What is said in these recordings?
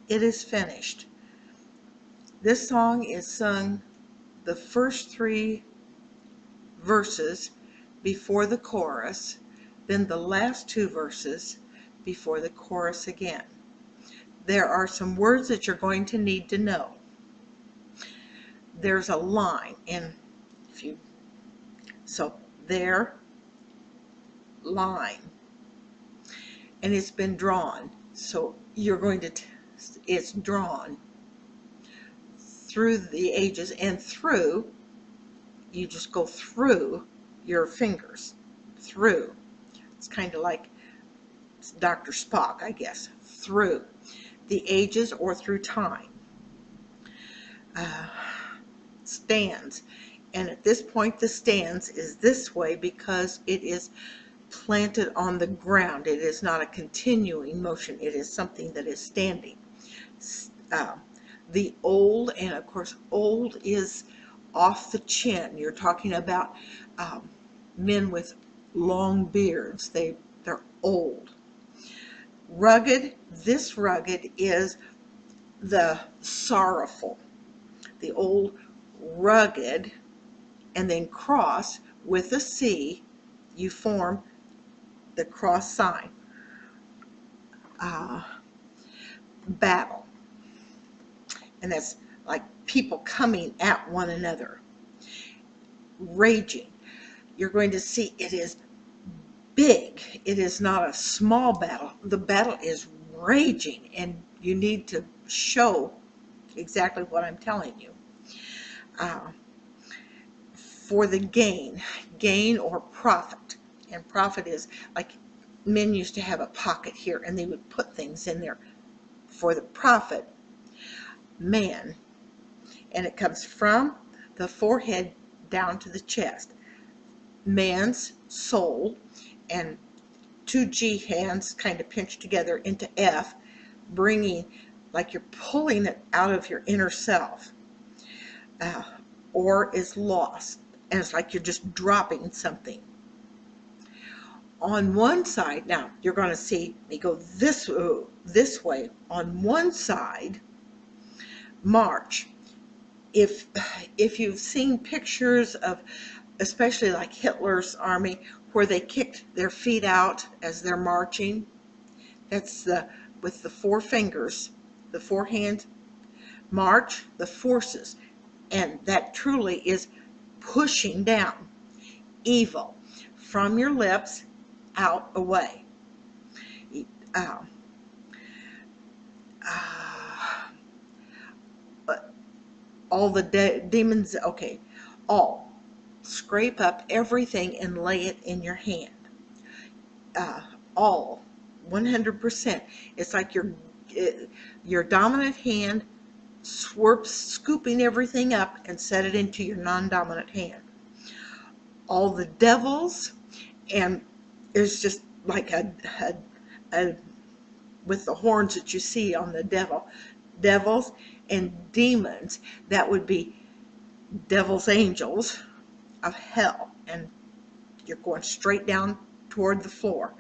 it is finished. This song is sung the first 3 verses before the chorus, then the last 2 verses before the chorus again. There are some words that you're going to need to know. There's a line, and their line, and it's been drawn. So you're going to, it's drawn through the ages, and through, you just go through your fingers, through. It's kind of like Dr. Spock, I guess, through the ages or through time. Stands. And at this point, the stands is this way because it is planted on the ground. It is not a continuing motion. It is something that is standing. The old, and of course, old is off the chin. You're talking about men with long beards. They're old. Rugged, this rugged is the sorrowful. The old rugged, and then cross with a C, you form the cross sign. Battle. And that's like people coming at one another. Raging. You're going to see it is big. It is not a small battle. The battle is raging, and you need to show exactly what I'm telling you. For the gain or profit. And profit is like men used to have a pocket here, and they would put things in there for the profit. Man. And it comes from the forehead down to the chest. Man's soul, and 2 G hands kind of pinched together into F, bringing, like you're pulling it out of your inner self. Or is lost, and it's like you're just dropping something. On one side, now you're going to see me go this way. On one side, march. If you've seen pictures of, especially like Hitler's army, where they kicked their feet out as they're marching, that's with the 4 fingers, the 4 hands, march, the forces. And that truly is pushing down evil from your lips out away. All the demons, okay, all. Scrape up everything and lay it in your hand. All, 100%. It's like your dominant hand scooping everything up and set it into your non-dominant hand. All the devils, and it's just like a with the horns that you see on the devils and demons, that would be devil's angels of hell, and you're going straight down toward the floor.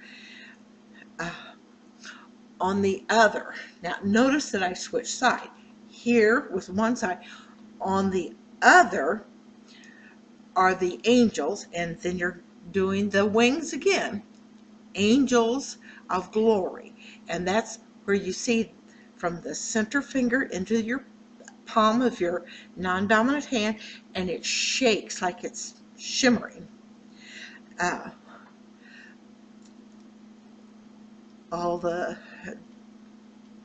On the other, now notice that I switched side. Here with one side, on the other are the angels, and then you're doing the wings again, angels of glory. And that's where you see from the center finger into your palm of your non-dominant hand, and it shakes like it's shimmering. All the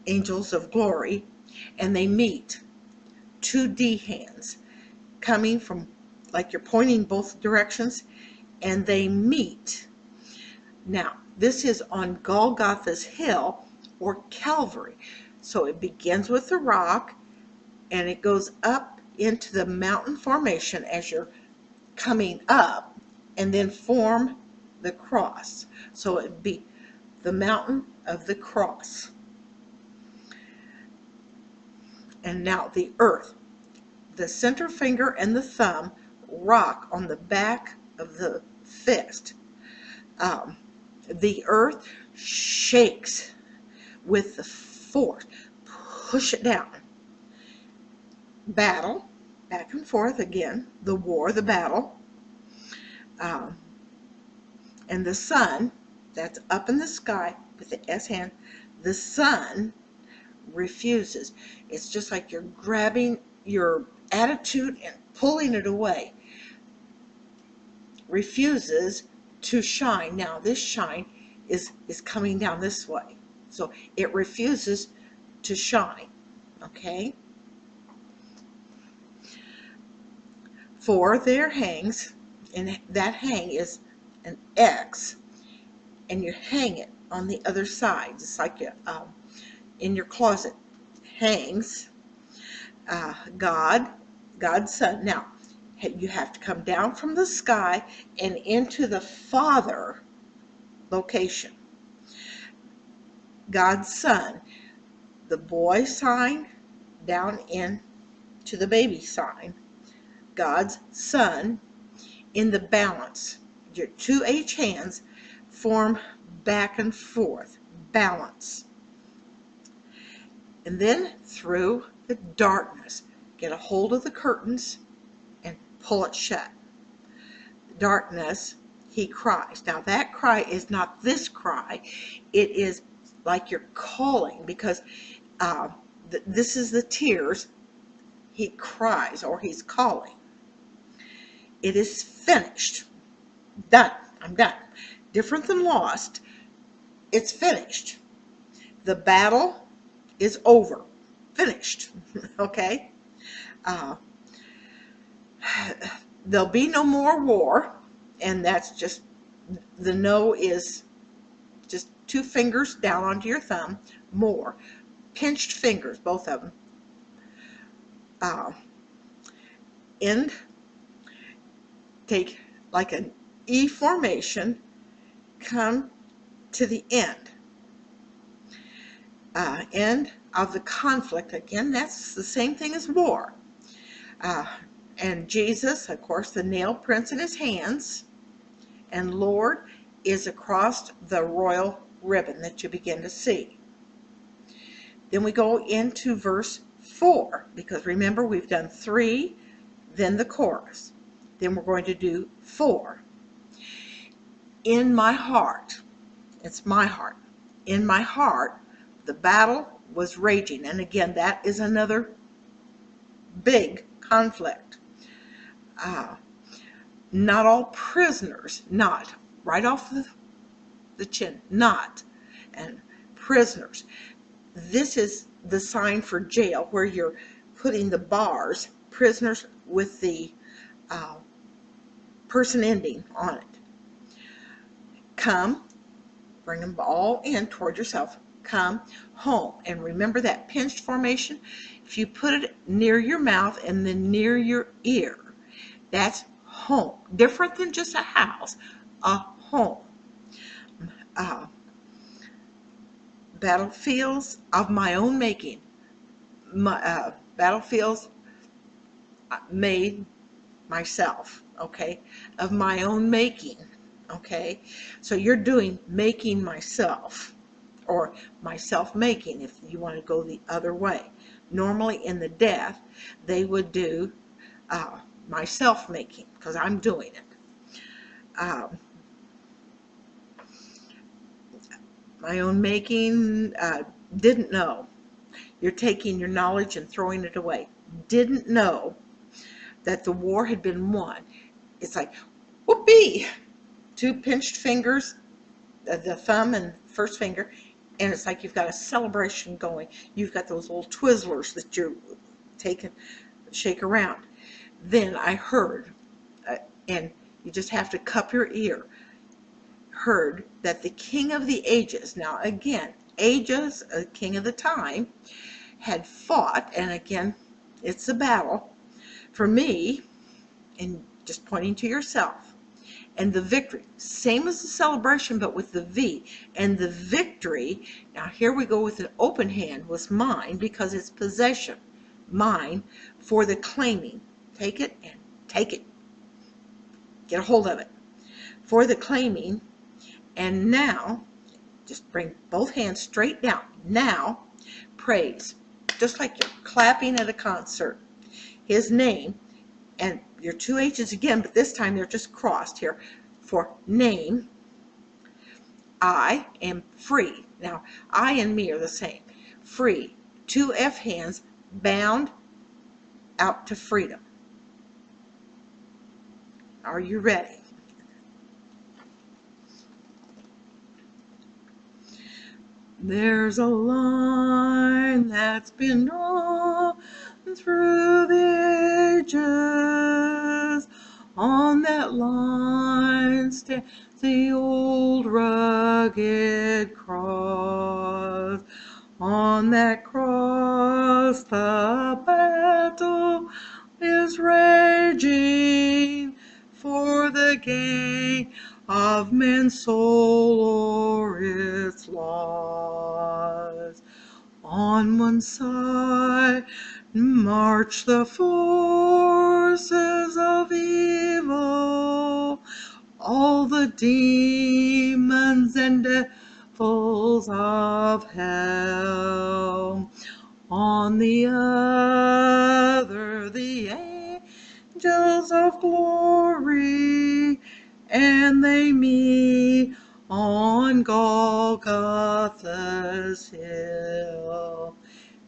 angels of glory, and they meet. 2D hands coming from, like you're pointing both directions, and they meet. Now, this is on Golgotha's hill, or Calvary. So it begins with the rock, and it goes up into the mountain formation as you're coming up, and then form the cross. So it'd be the mountain of the cross. And now the earth. The center finger and the thumb rock on the back of the fist. The earth shakes with the force, push it down. Battle, back and forth again, the war, the battle. And the sun, that's up in the sky with the S hand, the sun refuses. It's just like you're grabbing your attitude and pulling it away. Refuses to shine. Now this shine is coming down this way. So it refuses to shine. Okay? For there hangs, and that hang is an X, and you hang it on the other side. It's like in your closet. Hangs God's Son. Now, you have to come down from the sky and into the Father location. God's Son. The boy sign down into the baby sign. God's Son in the balance. Your two H hands form back and forth. Balance. And then through the darkness, get a hold of the curtains and pull it shut. Darkness, he cries. Now that cry is not this cry. It is like you're calling, because this is the tears. He cries, or he's calling. It is finished. Done. I'm done. Different than lost. It's finished. The battle is over. Finished. Okay? There'll be no more war, and that's just, the no is just 2 fingers down onto your thumb. More. Pinched fingers, both of them. End. Take like an E formation, come to the end. End of the conflict. Again, that's the same thing as war. And Jesus, of course, the nail prints in his hands, and Lord is across the royal ribbon that you begin to see. Then we go into verse 4, because remember, we've done 3, then the chorus. Then we're going to do 4. In my heart, it's my heart. In my heart, the battle was raging. And again, that is another big conflict. Not all prisoners, not, right off the chin, not, and prisoners. This is the sign for jail, where you're putting the bars, prisoners with the person ending on it. Come, bring them all in toward yourself. Come home. And remember that pinched formation? If you put it near your mouth and then near your ear, that's home. Different than just a house, a home. Battlefields of my own making. Battlefields made myself, okay, of my own making, okay. So you're doing making myself, or myself making, if you want to go the other way. Normally in the death, they would do myself making, because I'm doing it. My own making, didn't know. You're taking your knowledge and throwing it away. Didn't know that the war had been won. It's like, whoopee! 2 pinched fingers, the thumb and first finger, and it's like you've got a celebration going. You've got those little Twizzlers that you're taking, shake around. Then I heard, and you just have to cup your ear, heard that the King of the Ages, now again, ages, king of the time, had fought, and again, it's a battle, for me, and just pointing to yourself, and the victory, same as the celebration, but with the V, and the victory, now here we go with an open hand, was mine, because it's possession, mine, for the claiming. Take it and take it. Get a hold of it. For the claiming, and now, just bring both hands straight down. Now, praise. just like you're clapping at a concert. His name, and your two H's again, but this time they're just crossed here for name. I am free. Now, I and me are the same. Free. Two F hands bound out to freedom. Are you ready? There's a line that's been drawn through the ages. On that line stands the old rugged cross. On that cross the battle is raging for the gain of man's soul or its loss. On one side march the forces of evil, all the demons and devils of hell. On the other the angels of glory, and they meet on Golgotha's hill.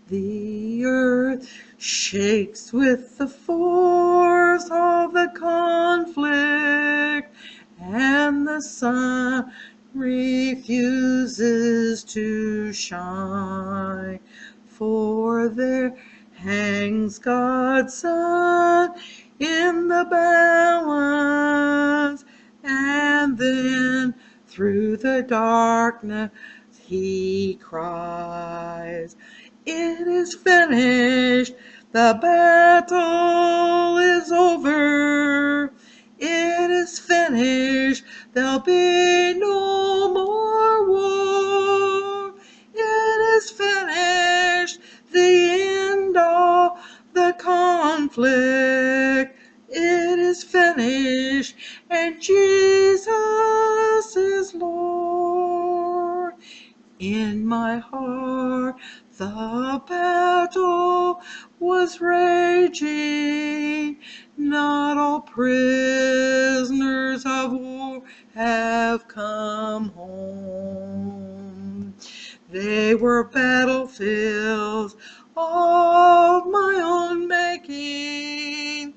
The earth shakes with the force of the conflict, and the sun refuses to shine. For there hangs God's Son in the balance, and then through the darkness he cries, "It is finished, the battle is over. It is finished, there'll be no more war. It is finished, the end of the conflict. It is finished, and Jesus is Lord." In my heart the battle was raging. Not all prisoners of war have come home. They were battlefields of my own making.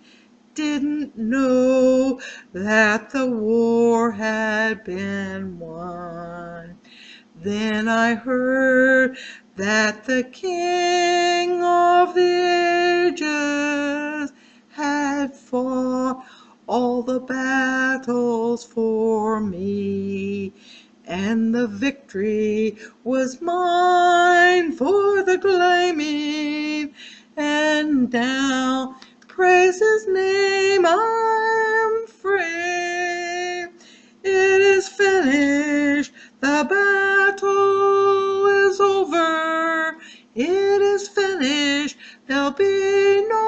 Didn't know that the war had been won. Then I heard that the King of the ages had fought all the battles for me, and the victory was mine for the claiming, and now praise his name, I'm free. It is finished, the battle is over. It is finished, there'll be no